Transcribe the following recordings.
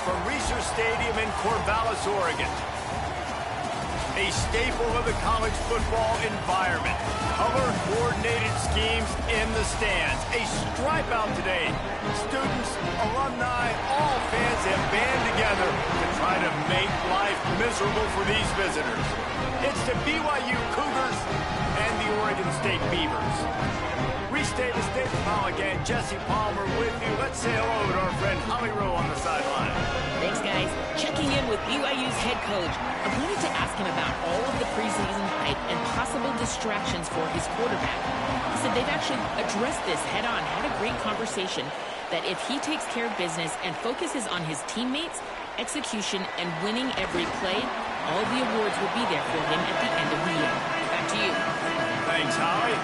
from Research Stadium in Corvallis, Oregon. A staple of the college football environment. Color-coordinated schemes in the stands. A stripe out today. Students, alumni, all fans have band together to try to make life miserable for these visitors. It's the BYU Cougars and the Oregon State Beavers. Restate the state Pollock and Jesse Palmer with you. Let's say hello to our friend Holly Rowe on the sideline. Thanks, guys. Checking in with BYU's head coach. I wanted to ask him about all of the preseason hype and possible distractions for his quarterback. He said they've actually addressed this head-on, had a great conversation, that if he takes care of business and focuses on his teammates, execution, and winning every play, all the awards will be there for him at the end of the year. Back to you. Thanks, Holly.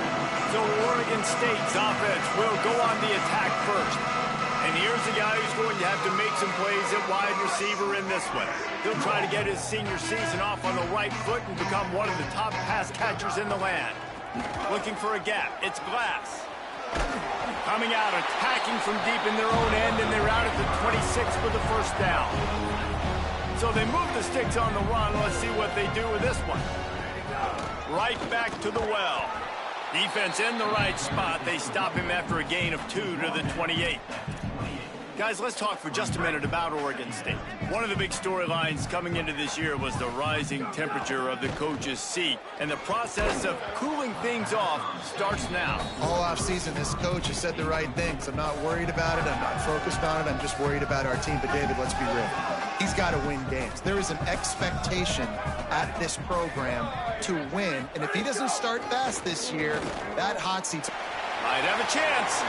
So Oregon State's offense will go on the attack first. And here's a guy who's going to have to make some plays at wide receiver in this one. He'll try to get his senior season off on the right foot and become one of the top pass catchers in the land. Looking for a gap. It's Glass. Coming out, attacking from deep in their own end, and they're out at the 26 for the first down. So they move the sticks on the run. Let's see what they do with this one. Right back to the well. Defense in the right spot. They stop him after a gain of 2 to the 28. Guys, let's talk for just a minute about Oregon State. One of the big storylines coming into this year was the rising temperature of the coach's seat. And the process of cooling things off starts now. All offseason, this coach has said the right things. I'm not worried about it. I'm not focused on it. I'm just worried about our team. But, David, let's be real. He's got to win games. There is an expectation at this program to win. And if he doesn't start fast this year, that hot seat's might have a chance.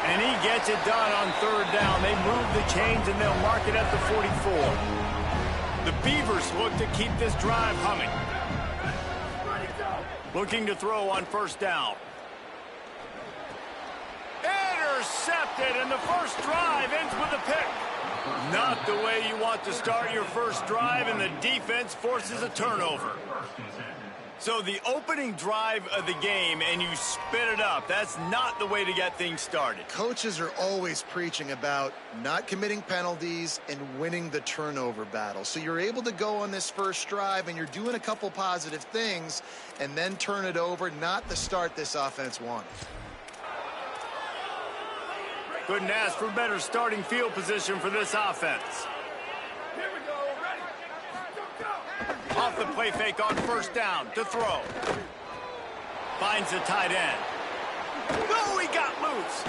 And he gets it done on third down. They move the chains, and they'll mark it at the 44. The Beavers look to keep this drive humming. Looking to throw on first down. Intercepted, and the first drive ends with a pick. Not the way you want to start your first drive, and the defense forces a turnover. So the opening drive of the game, and you spit it up. That's not the way to get things started. Coaches are always preaching about not committing penalties and winning the turnover battle. So you're able to go on this first drive, and you're doing a couple positive things, and then turn it over. Not the start this offense wanted. Couldn't ask for better starting field position for this offense. Off the play fake on first down to throw. Finds the tight end. Oh, he got loose.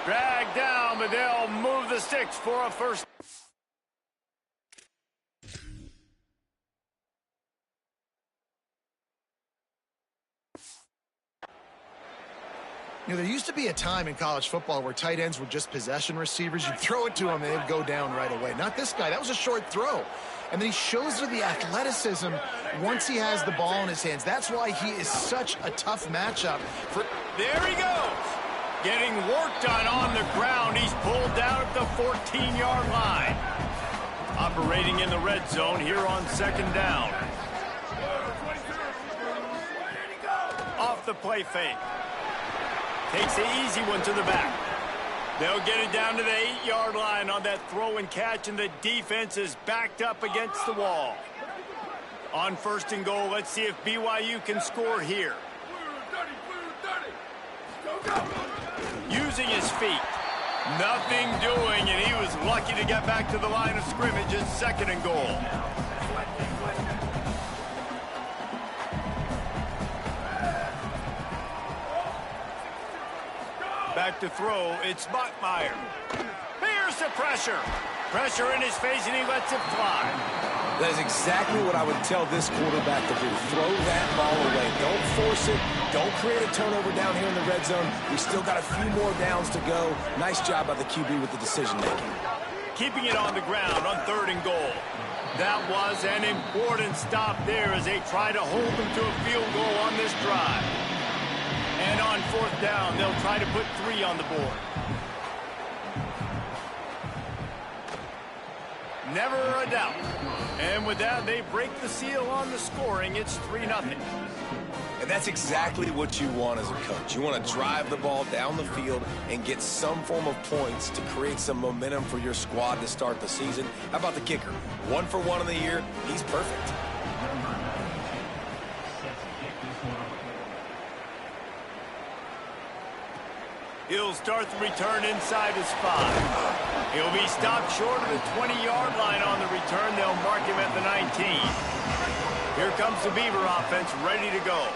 Dragged down, but they'll move the sticks for a first. You know, there used to be a time in college football where tight ends were just possession receivers. You'd throw it to them, and they'd go down right away. Not this guy. That was a short throw. And then he shows you the athleticism once he has the ball in his hands. That's why he is such a tough matchup. There he goes. Getting work done on the ground. He's pulled down at the 14-yard line. Operating in the red zone here on second down. Off the play fake. Takes the easy one to the back. They'll get it down to the 8-yard line on that throw and catch, and the defense is backed up against the wall. On first and goal, let's see if BYU can score here. Using his feet. Nothing doing, and he was lucky to get back to the line of scrimmage at second and goal. Back to throw, it's Bachmeier. Here's the pressure. Pressure in his face, and he lets it fly. That is exactly what I would tell this quarterback to do. Throw that ball away. Don't force it. Don't create a turnover down here in the red zone. We still got a few more downs to go. Nice job by the QB with the decision-making. Keeping it on the ground on third and goal. That was an important stop there as they try to hold them to a field goal on this drive. And on fourth down, they'll try to put 3 on the board. Never a doubt. And with that, they break the seal on the scoring. It's 3-0. And that's exactly what you want as a coach. You want to drive the ball down the field and get some form of points to create some momentum for your squad to start the season. How about the kicker? 1 for 1 in the year. He's perfect. He'll start the return inside his 5. He'll be stopped short of the 20-yard line on the return. They'll mark him at the 19. Here comes the Beaver offense ready to go.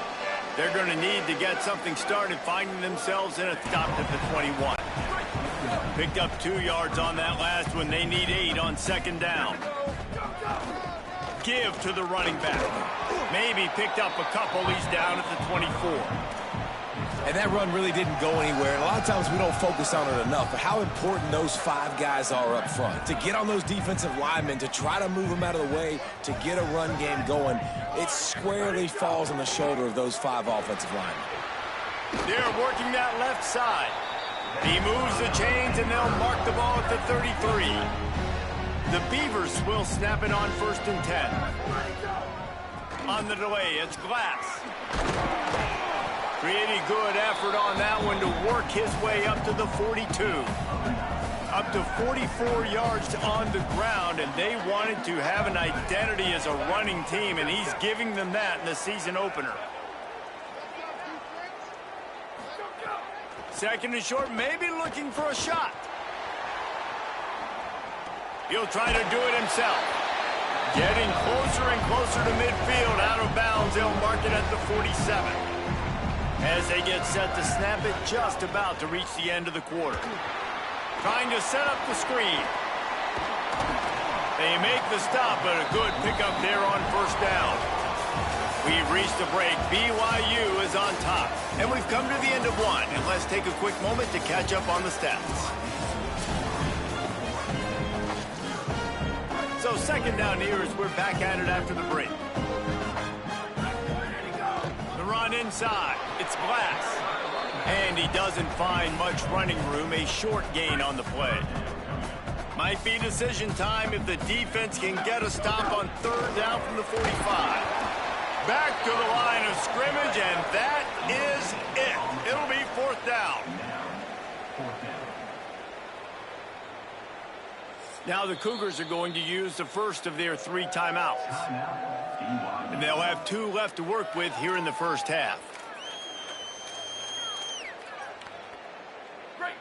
They're going to need to get something started, finding themselves in a stop at the 21. Picked up 2 yards on that last one. They need 8 on 2nd down. Give to the running back. Maybe picked up a couple. He's down at the 24. And that run really didn't go anywhere. And a lot of times we don't focus on it enough, but how important those 5 guys are up front. To get on those defensive linemen, to try to move them out of the way, to get a run game going, it squarely falls on the shoulder of those 5 offensive linemen. They're working that left side. He moves the chains, and they'll mark the ball at the 33. The Beavers will snap it on 1st and 10. On the delay, it's Glass. Pretty good effort on that one to work his way up to the 42. Up to 44 yards on the ground, and they wanted to have an identity as a running team, and he's giving them that in the season opener. 2nd and short, maybe looking for a shot. He'll try to do it himself. Getting closer and closer to midfield, out of bounds. They'll mark it at the 47. As they get set to snap it, just about to reach the end of the quarter. Trying to set up the screen. They make the stop, but a good pickup there on 1st down. We've reached the break. BYU is on top. And we've come to the end of 1. And let's take a quick moment to catch up on the stats. So 2nd down here as we're back at it after the break. The run inside. It's Glass. And he doesn't find much running room. A short gain on the play. Might be decision time if the defense can get a stop on 3rd down from the 45. Back to the line of scrimmage, and that is it. It'll be 4th down. Now the Cougars are going to use the first of their 3 timeouts. And they'll have 2 left to work with here in the first half.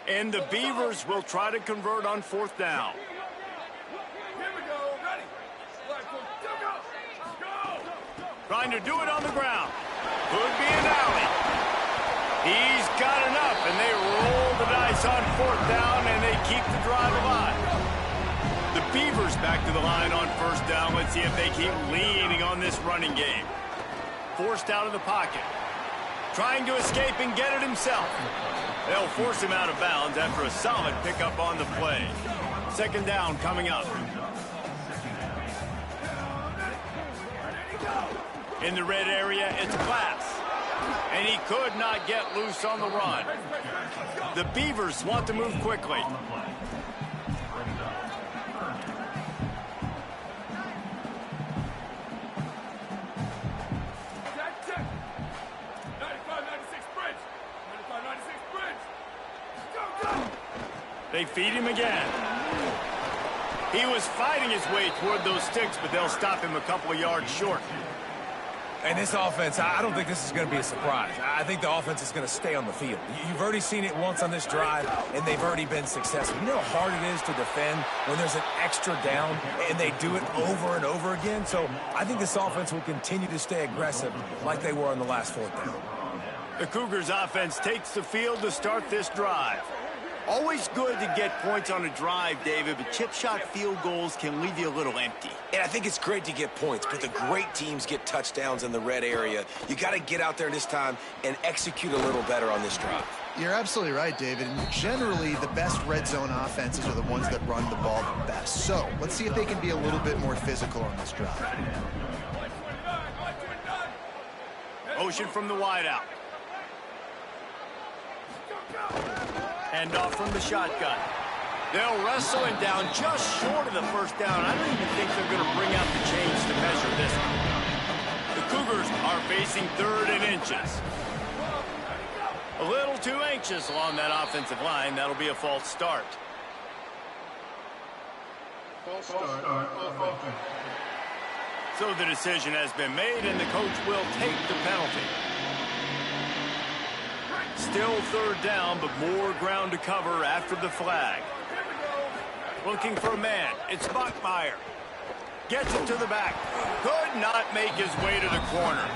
And the Beavers will try to convert on 4th down. Trying to do it on the ground. Could be an alley. He's got enough, and they roll the dice on 4th down, and they keep the drive alive. The Beavers back to the line on 1st down. Let's see if they keep leaning on this running game. Forced out of the pocket. Trying to escape and get it himself. They'll force him out of bounds after a solid pickup on the play. 2nd down coming up. In the red area, it's Glass. And he could not get loose on the run. The Beavers want to move quickly. They feed him again. He was fighting his way toward those sticks, but they'll stop him a couple of yards short. And this offense, I don't think this is going to be a surprise. I think the offense is going to stay on the field. You've already seen it once on this drive, and they've already been successful. You know how hard it is to defend when there's an extra down, and they do it over and over again? So I think this offense will continue to stay aggressive like they were on the last 4th down. The Cougars offense takes the field to start this drive. Always good to get points on a drive, David, but chip shot field goals can leave you a little empty. And I think it's great to get points, but the great teams get touchdowns in the red area. You got to get out there this time and execute a little better on this drive. You're absolutely right, David. And generally, the best red zone offenses are the ones that run the ball the best. So let's see if they can be a little bit more physical on this drive. Motion from the wideout. Hand off from the shotgun. They'll wrestle him down just short of the 1st down. I don't even think they're going to bring out the chains to measure this one. The Cougars are facing 3rd and inches. A little too anxious along that offensive line. That'll be a false start. So the decision has been made, and the coach will take the penalty. Still 3rd down, but more ground to cover after the flag. Looking for a man. It's Bachmeier. Gets it to the back. Could not make his way to the corner.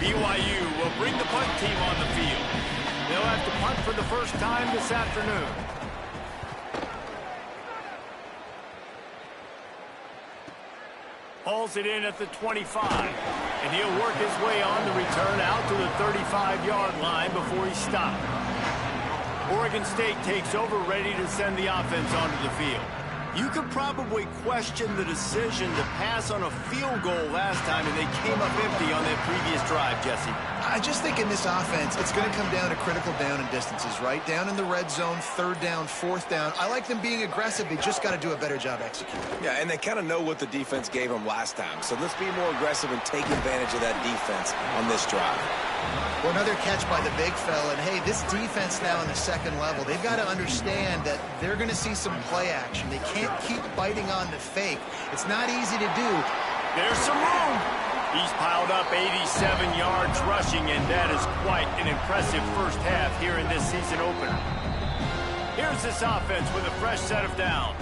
BYU will bring the punt team on the field. They'll have to punt for the first time this afternoon. Hauls it in at the 25, and he'll work his way on the return out to the 35-yard line before he's stopped. Oregon State takes over, ready to send the offense onto the field. You could probably question the decision to pass on a field goal last time, and they came up empty on that previous drive, Jesse. I just think in this offense, it's going to come down to critical down and distances, right? Down in the red zone, 3rd down, 4th down. I like them being aggressive. They just got to do a better job executing. Yeah, and they kind of know what the defense gave them last time. So let's be more aggressive and take advantage of that defense on this drive. Well, another catch by the big fella. And, hey, this defense now in the 2nd level, they've got to understand that they're going to see some play action. They can't keep biting on the fake. It's not easy to do. There's some room. He's piled up 87 yards rushing, and that is quite an impressive first half here in this season opener. Here's this offense with a fresh set of downs.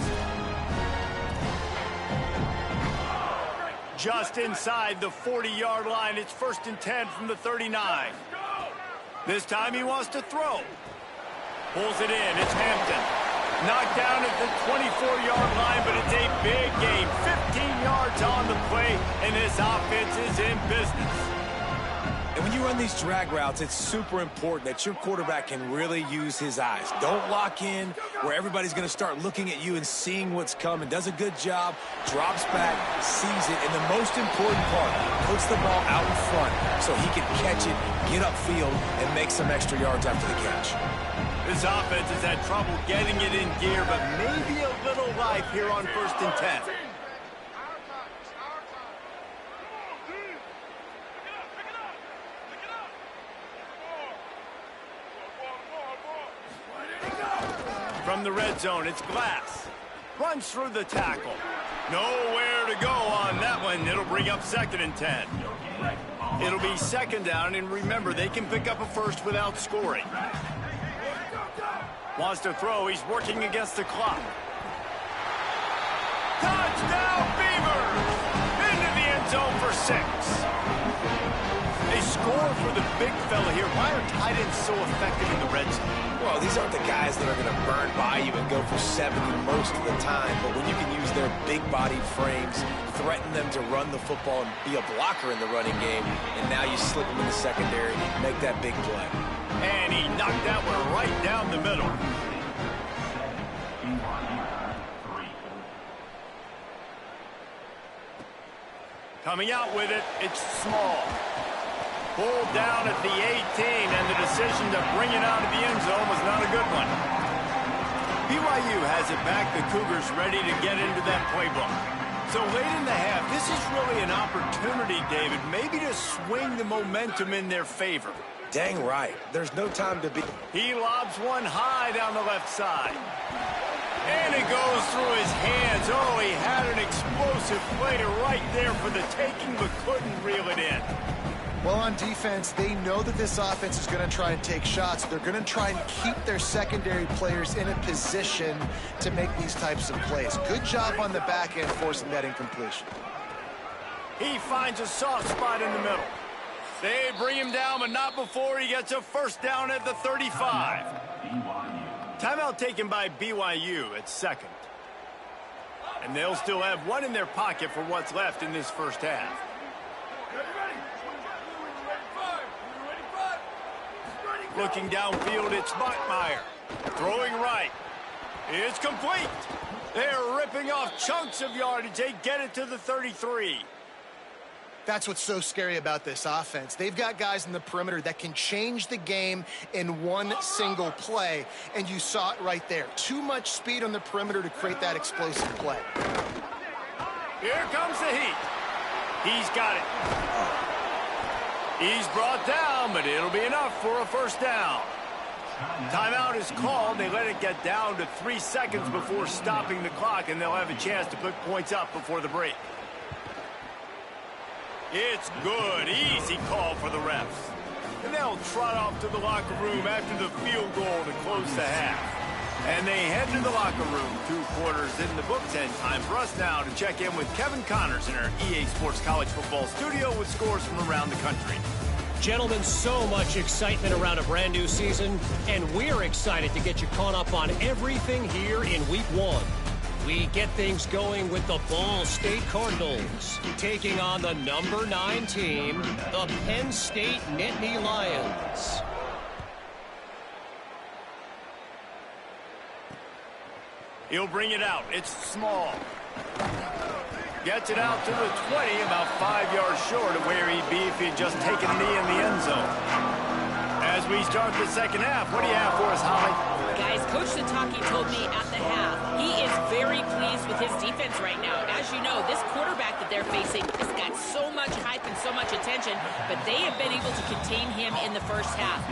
Just inside the 40-yard line. It's 1st and 10 from the 39. This time he wants to throw. Pulls it in. It's Hampton. Knocked down at the 24-yard line, but it's a big game. 15 yards on the play, and this offense is in business. And when you run these drag routes, it's super important that your quarterback can really use his eyes. Don't lock in where everybody's going to start looking at you and seeing what's coming. Does a good job, drops back, sees it, and the most important part, puts the ball out in front so he can catch it, get upfield, and make some extra yards after the catch. This offense has had trouble getting it in gear, but maybe a little life here on 1st and 10. From the red zone, it's Glass. Runs through the tackle. Nowhere to go on that one. It'll bring up 2nd and 10. It'll be 2nd down, and remember, they can pick up a first without scoring. Wants to throw. He's working against the clock. Touchdown, Beavers! Into the end zone for 6. They score for the big fella here. Why are tight ends so effective in the red zone? Well, these aren't the guys that are going to burn by you and go for 70 most of the time, but when you can use their big-bodied frames, threaten them to run the football and be a blocker in the running game, and now you slip them in the secondary, make that big play. And he knocked that one right down the middle. Coming out with it, it's Small. Pulled down at the 18, and the decision to bring it out of the end zone was not a good one. BYU has it back. The Cougars ready to get into that playbook. So late in the half, this is really an opportunity, David, maybe to swing the momentum in their favor. Dang right. There's no time to be. He lobs one high down the left side. And it goes through his hands. Oh, he had an explosive play right there for the taking, but couldn't reel it in. Well, on defense, they know that this offense is going to try and take shots. They're going to try and keep their secondary players in a position to make these types of plays. Good job on the back end forcing that incompletion. He finds a soft spot in the middle. They bring him down, but not before he gets a 1st down at the 35. Timeout taken by BYU at 2nd. And they'll still have one in their pocket for what's left in this first half. Looking downfield, it's Bachmeier. Throwing right. It's complete. They're ripping off chunks of yardage. They get it to the 33. That's what's so scary about this offense. They've got guys in the perimeter that can change the game in one single play, and you saw it right there. Too much speed on the perimeter to create that explosive play. Here comes the heat. He's got it. He's brought down, but it'll be enough for a first down. Timeout is called. They let it get down to 3 seconds before stopping the clock, and they'll have a chance to put points up before the break. It's good. Easy call for the refs. And they'll trot off to the locker room after the field goal to close the half. And they head to the locker room. 2 quarters in the books, and time for us now to check in with Kevin Connors in our EA Sports College Football studio with scores from around the country. Gentlemen, so much excitement around a brand new season, and we're excited to get you caught up on everything here in Week 1. We get things going with the Ball State Cardinals taking on the number 9 team, the Penn State Nittany Lions. He'll bring it out. It's small. Gets it out to the 20, about 5 yards short of where he'd be if he'd just taken a knee in the end zone. As we start the second half, what do you have for us, Holly? Guys, Coach Sataki told me at the half he is very pleased with his defense right now. As you know, this quarterback that they're facing has got so much hype and so much attention, but they have been able to contain him in the first half.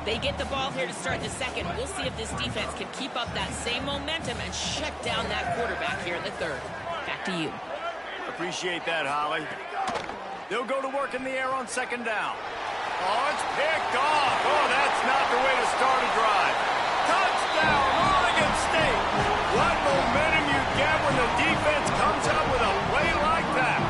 They get the ball here to start the second. We'll see if this defense can keep up that same momentum and shut down that quarterback here in the third. Back to you. Appreciate that, Holly. They'll go to work in the air on second down. Oh, it's picked off. Oh, that's not the way to start a drive. Touchdown, Oregon State. What momentum you get when the defense comes up with a play like that.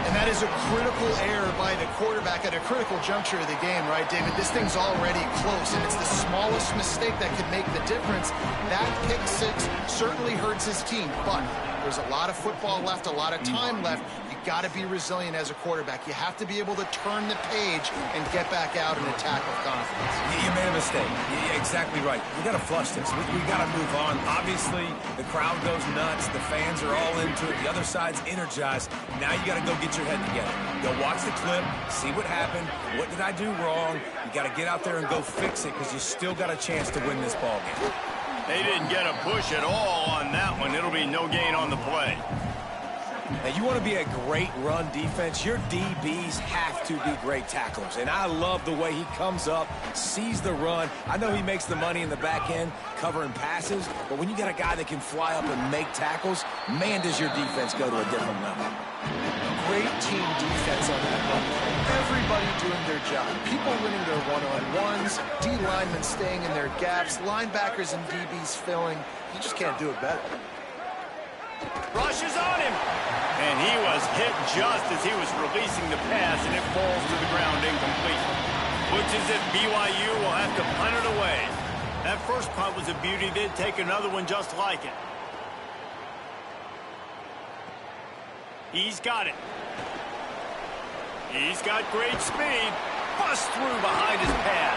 And that is a critical error by the quarterback at a critical juncture of the game, right, David? This thing's already close, and it's the smallest mistake that could make the difference. That pick six certainly hurts his team, but there's a lot of football left, a lot of time left. You got to be resilient as a quarterback. You have to be able to turn the page and get back out and attack with confidence. You made a mistake. You're exactly right. We got to flush this. We got to move on. Obviously, the crowd goes nuts. The fans are all into it. The other side's energized. Now you got to go get your head together. Go watch the clip, see what happened. What did I do wrong? You got to get out there and go fix it because you still got a chance to win this ball game. They didn't get a push at all on that one. It'll be no gain on the play. Now, you want to be a great run defense, your DBs have to be great tacklers. And I love the way he comes up, sees the run. I know he makes the money in the back end covering passes, but when you got a guy that can fly up and make tackles, man, does your defense go to a different level. Great team defense on that one. Everybody doing their job. People winning their one-on-ones, D linemen staying in their gaps, linebackers and DBs filling. You just can't do it better. Rushes on him. And he was hit just as he was releasing the pass, and it falls to the ground incomplete. Which is if BYU will have to punt it away. That first punt was a beauty. They'd take another one just like it. He's got it. He's got great speed. Busts through behind his pad.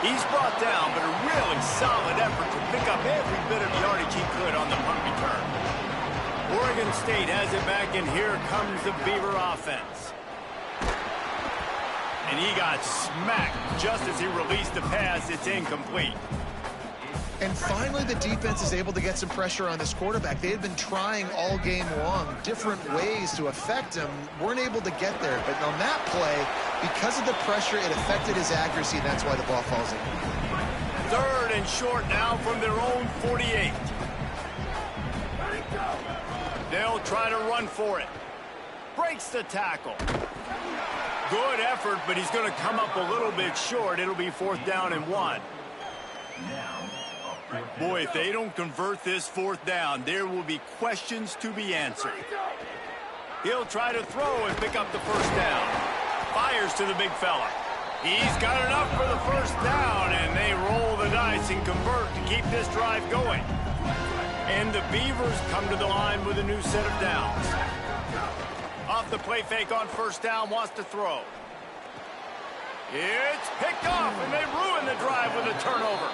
He's brought down, but a really solid effort to pick up every bit of yardage he could on the punt return. Oregon State has it back, and here comes the Beaver offense. And he got smacked just as he released the pass. It's incomplete. And finally, the defense is able to get some pressure on this quarterback. They had been trying all game long, different ways to affect him. Weren't able to get there. But on that play, because of the pressure, it affected his accuracy, and that's why the ball falls in. Third and short now from their own 48. They'll try to run for it. Breaks the tackle. Good effort, but he's going to come up a little bit short. It'll be 4th down and 1. Boy, if they don't convert this 4th down, there will be questions to be answered. He'll try to throw and pick up the first down. Fires to the big fella. He's got enough for the first down, and they roll the dice and convert to keep this drive going. And the Beavers come to the line with a new set of downs. Off the play fake on first down, wants to throw. It's picked off, and they ruin the drive with a turnover.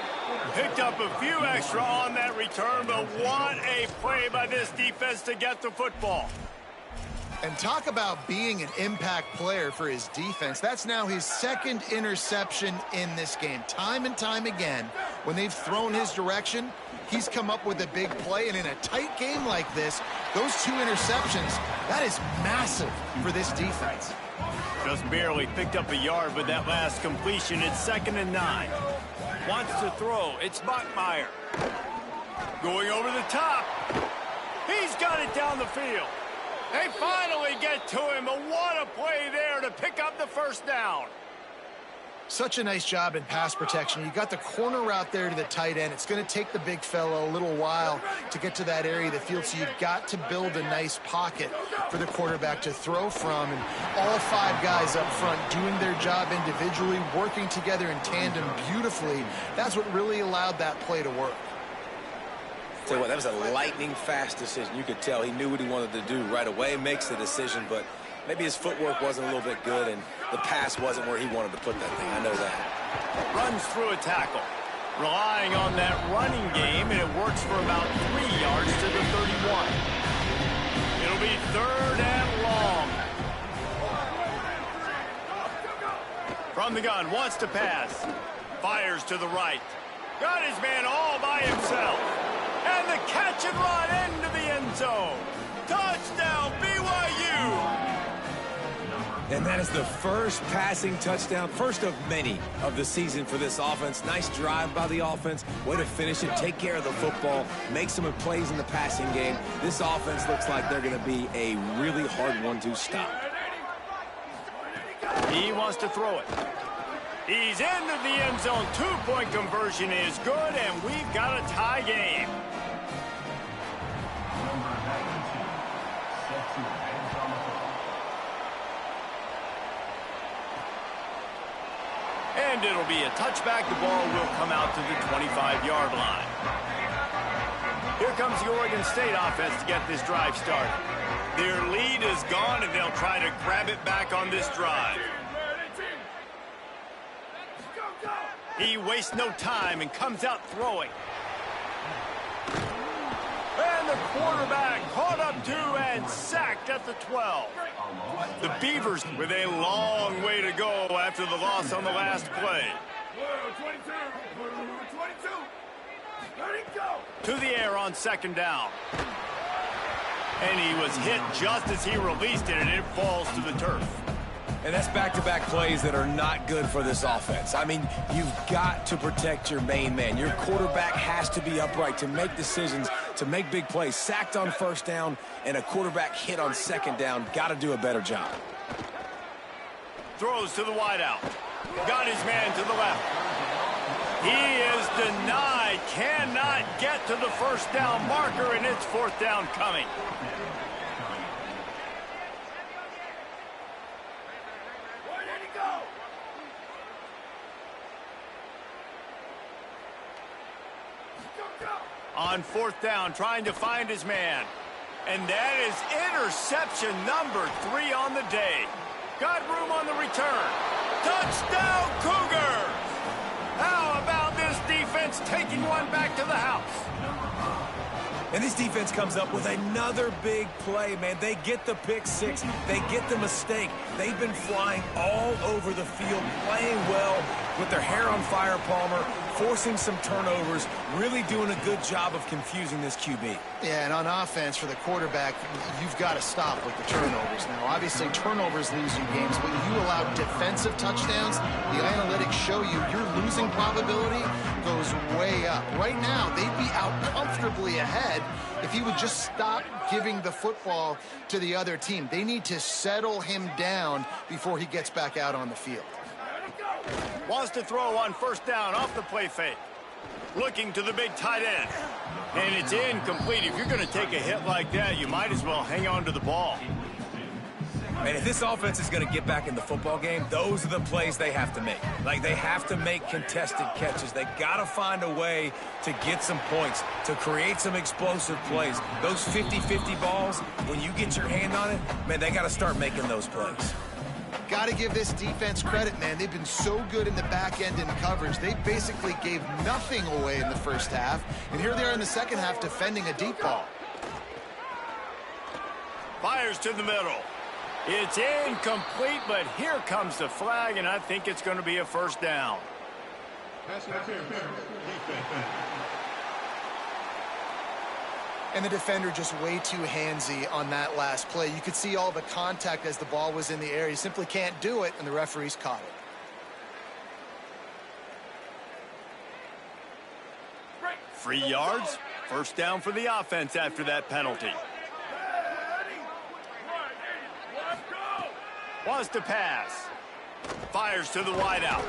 Picked up a few extra on that return, but what a play by this defense to get the football. And talk about being an impact player for his defense. That's now his second interception in this game. Time and time again, when they've thrown his direction, he's come up with a big play. And in a tight game like this, those 2 interceptions, that is massive for this defense. Just barely picked up a yard with that last completion. It's 2nd and 9. Wants to throw. It's Bachmeier. Going over the top. He's got it down the field. They finally get to him, but what a play there to pick up the first down. Such a nice job in pass protection. You got the corner route there to the tight end. It's going to take the big fellow a little while to get to that area of the field, so you've got to build a nice pocket for the quarterback to throw from. And all 5 guys up front doing their job individually, working together in tandem beautifully. That's what really allowed that play to work. Tell you what, that was a lightning-fast decision. You could tell he knew what he wanted to do right away, makes the decision, but maybe his footwork wasn't a little bit good, and the pass wasn't where he wanted to put that thing. I know that. Runs through a tackle. Relying on that running game, and it works for about 3 yards to the 31. It'll be 3rd and long. From the gun, wants to pass. Fires to the right. Got his man all by himself. And the catch and run into the end zone. Touchdown, BYU! And that is the first passing touchdown, first of many of the season for this offense. Nice drive by the offense. Way to finish it, take care of the football, make some plays in the passing game. This offense looks like they're going to be a really hard one to stop. He wants to throw it. He's into the end zone. 2-point conversion is good, and we've got a tie game. And it'll be a touchback. The ball will come out to the 25-yard line. Here comes the Oregon State offense to get this drive started. Their lead is gone, and they'll try to grab it back on this drive. He wastes no time and comes out throwing. And the quarterback caught up to and sacked at the 12. The Beavers with a long way to go after the loss on the last play. To the air on 2nd down. And he was hit just as he released it, and it falls to the turf. And that's back-to-back plays that are not good for this offense. I mean, you've got to protect your main man. Your quarterback has to be upright to make decisions, to make big plays. Sacked on 1st down and a quarterback hit on 2nd down. Got to do a better job. Throws to the wideout. Got his man to the left. He is denied. Cannot get to the 1st down marker, and it's 4th down coming. On 4th down, trying to find his man. And that is interception number 3 on the day. Got room on the return. Touchdown, Cougars! How about this defense taking one back to the house? And this defense comes up with another big play, man. They get the pick 6. They get the mistake. They've been flying all over the field, playing well with their hair on fire, Palmer, forcing some turnovers, really doing a good job of confusing this QB. Yeah, and on offense for the quarterback, you've got to stop with the turnovers. Now, obviously, turnovers lose you games, but you allow defensive touchdowns, the analytics show you your losing probability goes way up. Right now, they'd be out comfortably ahead if he would just stop giving the football to the other team. They need to settle him down before he gets back out on the field. Wants to throw on 1st down off the play fake. Looking to the big tight end. And it's incomplete. If you're going to take a hit like that, you might as well hang on to the ball. And if this offense is going to get back in the football game, those are the plays they have to make. Like, they have to make contested catches. They got to find a way to get some points, to create some explosive plays. Those 50-50 balls, when you get your hand on it, man, they got to start making those plays. Got to give this defense credit, man. They've been so good in the back end in coverage. They basically gave nothing away in the 1st half. And here they are in the 2nd half defending a deep ball. Fires to the middle. It's incomplete, but here comes the flag, and I think it's going to be a first down. And the defender just way too handsy on that last play. You could see all the contact as the ball was in the air. He simply can't do it, and the referees caught it. Free yards, first down for the offense after that penalty. Wants to pass. Fires to the wideout.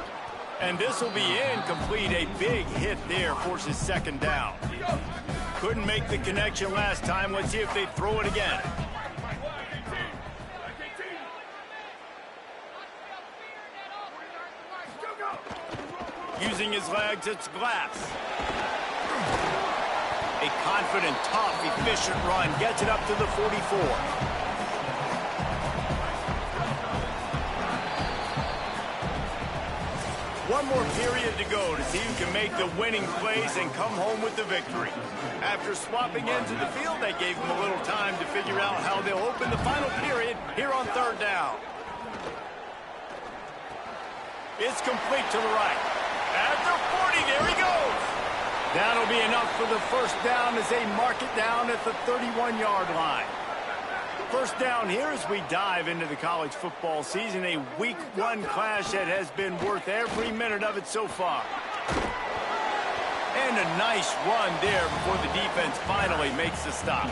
And this will be incomplete. A big hit there forces second down. Couldn't make the connection last time. Let's see if they throw it again. Using his legs, it's Glass. A confident, tough, efficient run. Gets it up to the 44. One more period to go to see who can make the winning plays and come home with the victory. After swapping into the field, they gave them a little time to figure out how they'll open the final period here on third down. It's complete to the right. At the 40, there he goes. That'll be enough for the first down as they mark it down at the 31-yard line. First down here as we dive into the college football season, a week one clash that has been worth every minute of it so far. And a nice run there before the defense finally makes the stop.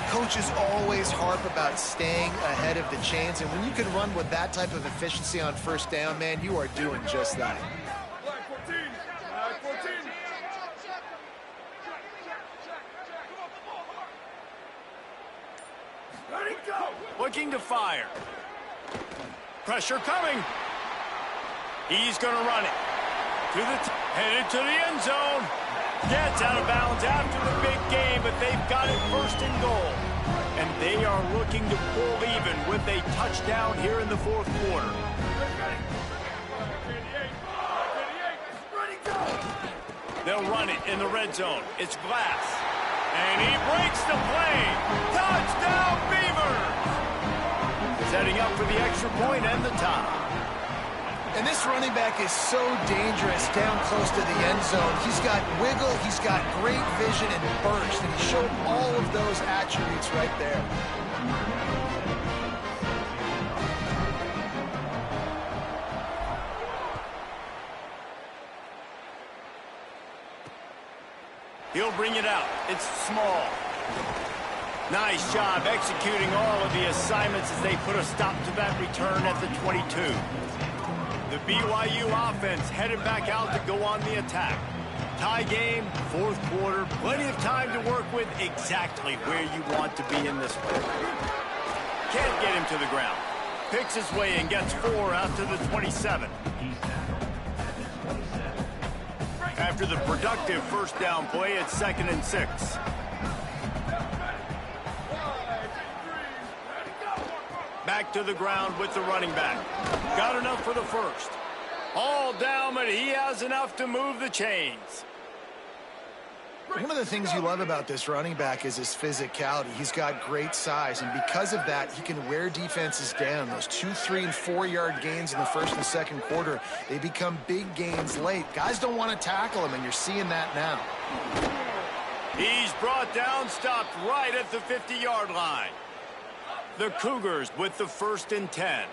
Coaches always harp about staying ahead of the chains, and when you can run with that type of efficiency on first down, man, you are doing just that. Looking to fire. Pressure coming. He's going to run it. Headed to the end zone. Gets out of bounds after the big game, but they've got it first and goal. And they are looking to pull even with a touchdown here in the fourth quarter. They'll run it in the red zone. It's Glass. And he breaks the play. Touchdown, Beavers! Setting up for the extra point and the tie. And this running back is so dangerous down close to the end zone. He's got wiggle, he's got great vision and burst, and he showed all of those attributes right there. He'll bring it out. It's Small. Nice job executing all of the assignments as they put a stop to that return at the 22. The BYU offense headed back out to go on the attack. Tie game, fourth quarter, plenty of time to work with, exactly where you want to be in this one. Can't get him to the ground. Picks his way and gets 4 out to the 27. After the productive first down play, it's 2nd and 6. Back to the ground with the running back. Got enough for the first. All down, but he has enough to move the chains. One of the things you love about this running back is his physicality. He's got great size, and because of that, he can wear defenses down. Those 2, 3, and 4-yard gains in the first and second quarter, they become big gains late. Guys don't want to tackle him, and you're seeing that now. He's brought down, stopped right at the 50-yard line. The Cougars with the 1st and 10.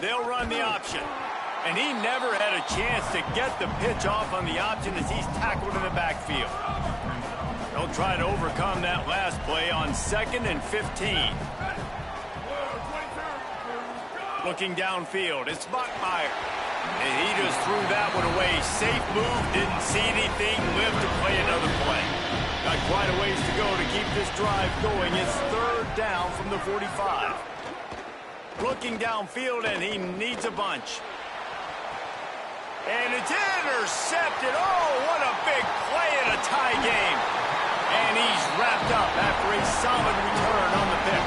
They'll run the option. And he never had a chance to get the pitch off on the option as he's tackled in the backfield. They'll try to overcome that last play on 2nd and 15. Looking downfield, it's Bachmeier. And he just threw that one away. Safe move, didn't see anything, lived to play another play. Got quite a ways to go to keep this drive going. It's 3rd down from the 45. Looking downfield, and he needs a bunch. And it's intercepted. Oh, what a big play in a tie game. And he's wrapped up after a solid return on the pick.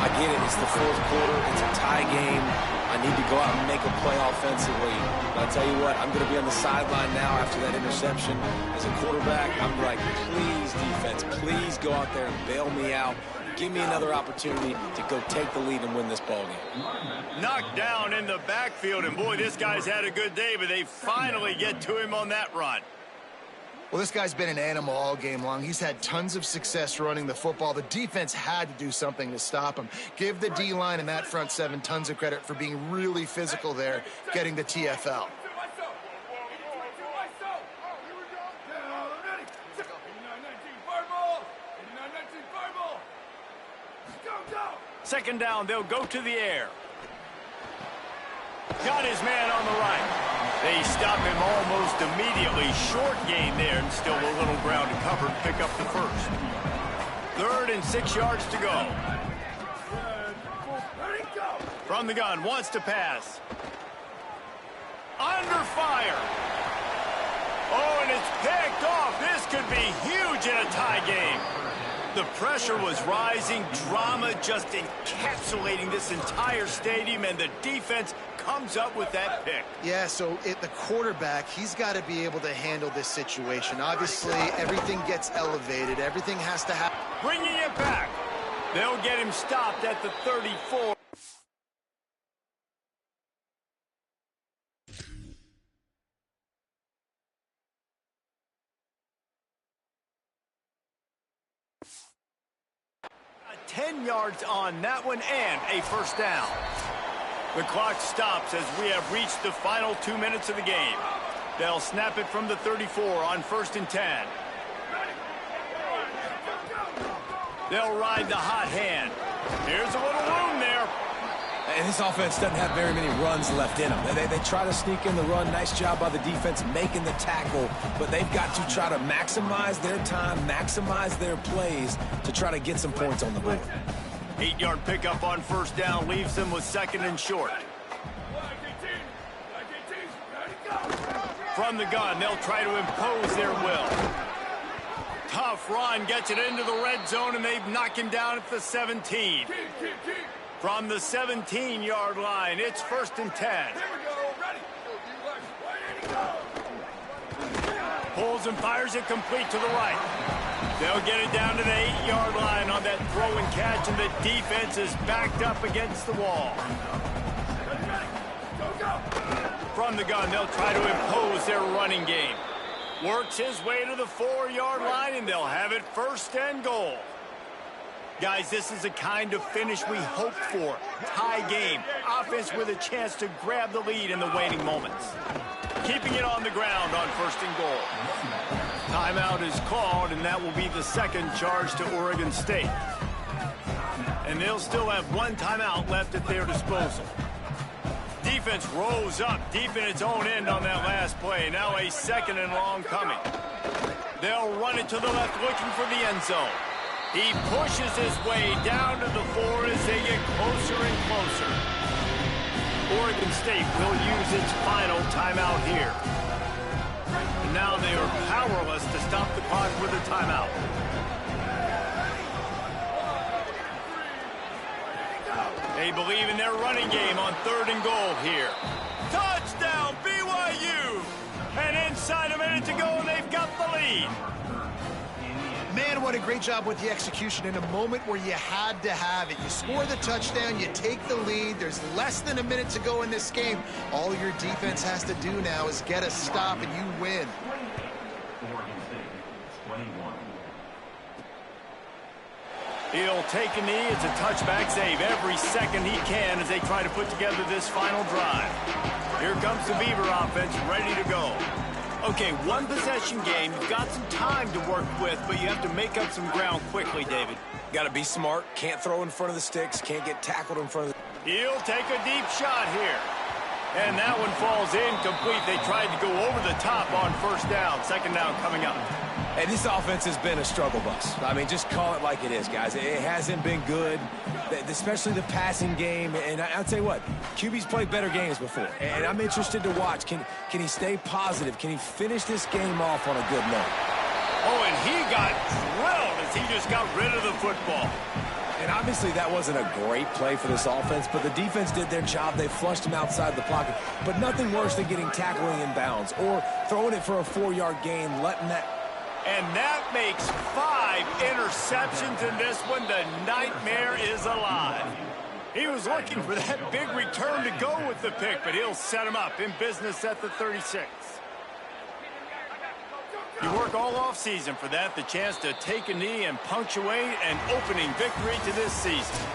I get it. It's the fourth quarter. It's a tie game. I need to go out and make a play offensively. But I'll tell you what, I'm going to be on the sideline now after that interception. As a quarterback, I'm like, please, defense, please go out there and bail me out. Give me another opportunity to go take the lead and win this ball game. Knocked down in the backfield, and boy, this guy's had a good day, but they finally get to him on that run. Well, this guy's been an animal all game long. He's had tons of success running the football. The defense had to do something to stop him. Give the D-line and that front seven tons of credit for being really physical there, getting the TFL. Second down, they'll go to the air. Got his man on the right. They stop him almost immediately. Short gain there, and still a little ground to cover to pick up the first. 3rd and 6 yards to go. From the gun, wants to pass. Under fire. Oh, and it's picked off. This could be huge in a tie game. The pressure was rising, drama just encapsulating this entire stadium, and the defense comes up with that pick. Yeah, so the quarterback, he's got to be able to handle this situation. Obviously, everything gets elevated. Everything has to happen. Bringing it back. They'll get him stopped at the 34. A 10 yards on that one and a first down. The clock stops as we have reached the final 2 minutes of the game. They'll snap it from the 34 on 1st and 10. They'll ride the hot hand. Here's a little room there. And this offense doesn't have very many runs left in them. They try to sneak in the run. Nice job by the defense making the tackle. But they've got to try to maximize their time, maximize their plays to try to get some points on the board. 8-yard pickup on 1st down leaves them with 2nd and short. From the gun, they'll try to impose their will. Tough run, gets it into the red zone, and they've knocked him down at the 17. From the 17-yard line, it's 1st and 10. Pulls and fires it complete to the right. They'll get it down to the 8-yard line on that throw and catch, and the defense is backed up against the wall. From the gun, they'll try to impose their running game. Works his way to the 4-yard line, and they'll have it 1st and goal. Guys, this is the kind of finish we hoped for. Tie game. Offense with a chance to grab the lead in the waning moments. Keeping it on the ground on 1st and goal. Timeout is called, and that will be the 2nd charge to Oregon State. And they'll still have 1 timeout left at their disposal. Defense rose up deep in its own end on that last play. Now a 2nd and long coming. They'll run it to the left looking for the end zone. He pushes his way down to the 4 as they get closer and closer. Oregon State will use its final timeout here. And now they are powerless to stop the clock with a timeout. They believe in their running game on 3rd and goal here. Touchdown, BYU! And inside a minute to go, and they've got the lead. Man, what a great job with the execution in a moment where you had to have it. You score the touchdown, you take the lead. There's less than a minute to go in this game. All your defense has to do now is get a stop, and you win. He'll take a knee. It's a touchback save every second he can as they try to put together this final drive. Here comes the Beaver offense ready to go. Okay, 1 possession game. You've got some time to work with, but you have to make up some ground quickly, David. Got to be smart. Can't throw in front of the sticks. Can't get tackled in front of the... He'll take a deep shot here. And that one falls incomplete. They tried to go over the top on 1st down. 2nd down coming up. And this offense has been a struggle bus. I mean, just call it like it is, guys. It hasn't been good, especially the passing game. And I'll tell you what, QB's played better games before. And I'm interested to watch. Can he stay positive? Can he finish this game off on a good note? Oh, and he got drilled as he just got rid of the football. And obviously that wasn't a great play for this offense, but the defense did their job. They flushed him outside the pocket. But nothing worse than getting tackling in bounds or throwing it for a 4-yard gain, letting that... And that makes 5 interceptions in this one. The nightmare is alive. He was looking for that big return to go with the pick, but he'll set him up in business at the 36. You work all offseason for that, the chance to take a knee and punctuate an opening victory to this season.